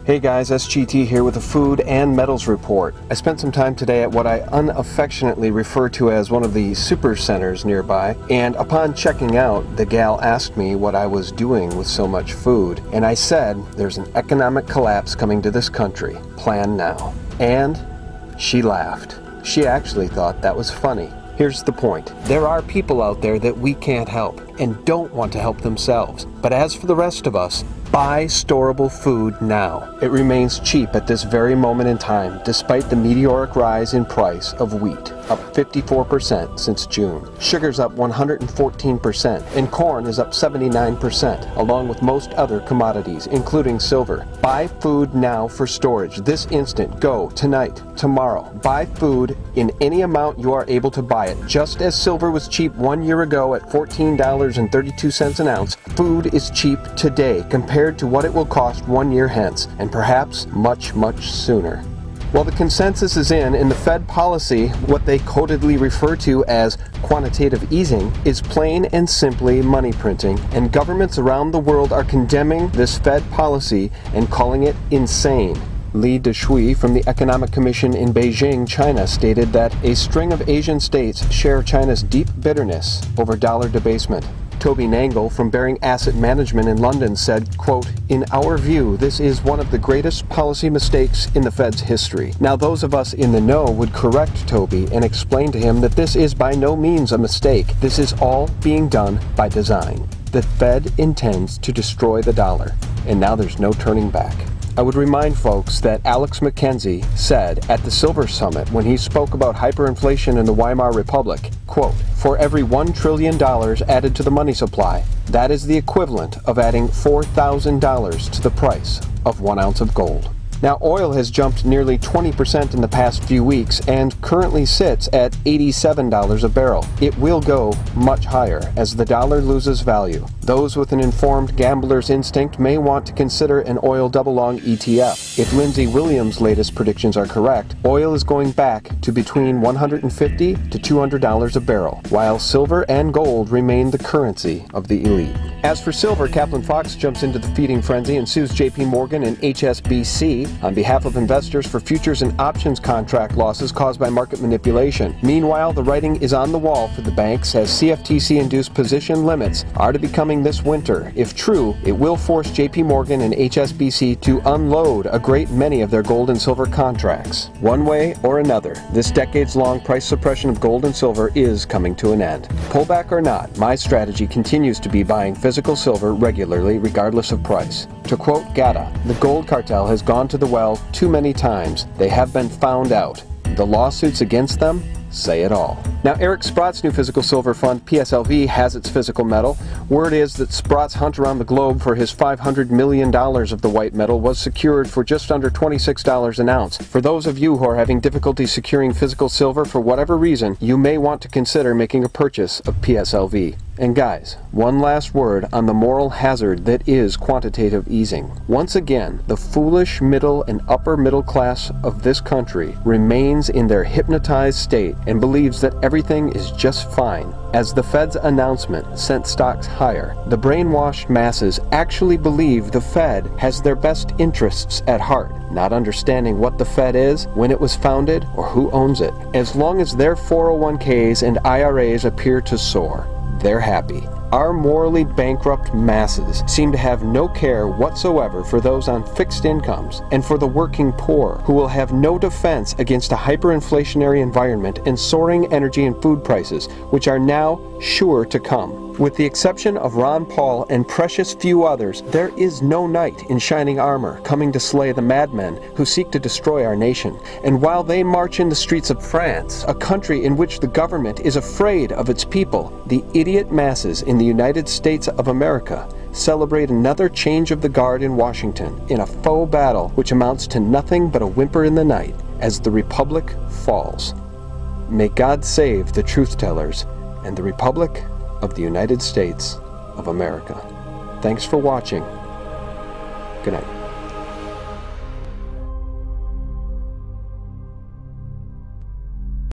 Hey guys, SGT here with a food and metals report. I spent some time today at what I unaffectionately refer to as one of the super centers nearby, and upon checking out, the gal asked me what I was doing with so much food, and I said, there's an economic collapse coming to this country. Plan now. And she laughed. She actually thought that was funny. Here's the point. There are people out there that we can't help and don't want to help themselves. But as for the rest of us, buy storable food now. It remains cheap at this very moment in time, despite the meteoric rise in price of wheat, up 54% since June. Sugar's up 114%, and corn is up 79%, along with most other commodities, including silver. Buy food now for storage. This instant. Go. Tonight. Tomorrow. Buy food in any amount you are able to buy it. Just as silver was cheap 1 year ago at $14.32 an ounce, food is cheap today compared to what it will cost 1 year hence, and perhaps much, much sooner. Well, the consensus is in the Fed policy, what they codedly refer to as quantitative easing, is plain and simply money printing, and governments around the world are condemning this Fed policy and calling it insane. Li Deshui from the Economic Commission in Beijing, China, stated that a string of Asian states share China's deep bitterness over dollar debasement. Toby Nangle from Baring Asset Management in London said, quote, "In our view, this is one of the greatest policy mistakes in the Fed's history." Now, those of us in the know would correct Toby and explain to him that this is by no means a mistake. This is all being done by design. The Fed intends to destroy the dollar, and now there's no turning back. I would remind folks that Alex McKenzie said at the Silver Summit when he spoke about hyperinflation in the Weimar Republic, quote, "For every $1 trillion added to the money supply, that is the equivalent of adding $4,000 to the price of 1 ounce of gold." Now, oil has jumped nearly 20% in the past few weeks and currently sits at $87 a barrel. It will go much higher as the dollar loses value. Those with an informed gambler's instinct may want to consider an oil double-long ETF. If Lindsey Williams' latest predictions are correct, oil is going back to between $150 to $200 a barrel, while silver and gold remain the currency of the elite. As for silver, Kaplan Fox jumps into the feeding frenzy and sues JP Morgan and HSBC on behalf of investors for futures and options contract losses caused by market manipulation. Meanwhile, the writing is on the wall for the banks as CFTC-induced position limits are to be coming this winter. If true, it will force JP Morgan and HSBC to unload a great many of their gold and silver contracts. One way or another, this decades-long price suppression of gold and silver is coming to an end. Pullback or not, my strategy continues to be buying physical silver regularly regardless of price. To quote Gata, "The gold cartel has gone to the well too many times. They have been found out. The lawsuits against them say it all." Now, Eric Sprott's new physical silver fund, PSLV, has its physical metal. Word is that Sprott's hunt around the globe for his $500 million of the white metal was secured for just under $26 an ounce. For those of you who are having difficulty securing physical silver for whatever reason, you may want to consider making a purchase of PSLV. And guys, one last word on the moral hazard that is quantitative easing. Once again, the foolish middle and upper middle class of this country remains in their hypnotized state and believes that everything is just fine. As the Fed's announcement sent stocks higher, the brainwashed masses actually believe the Fed has their best interests at heart, not understanding what the Fed is, when it was founded, or who owns it. As long as their 401ks and IRAs appear to soar, they're happy. Our morally bankrupt masses seem to have no care whatsoever for those on fixed incomes and for the working poor, who will have no defense against a hyperinflationary environment and soaring energy and food prices, which are now sure to come. With the exception of Ron Paul and precious few others, there is no knight in shining armor coming to slay the madmen who seek to destroy our nation. And while they march in the streets of France, a country in which the government is afraid of its people, the idiot masses in the United States of America celebrate another change of the guard in Washington in a faux battle which amounts to nothing but a whimper in the night as the Republic falls. May God save the truth-tellers and the Republic of the United States of America. Thanks for watching. Good night.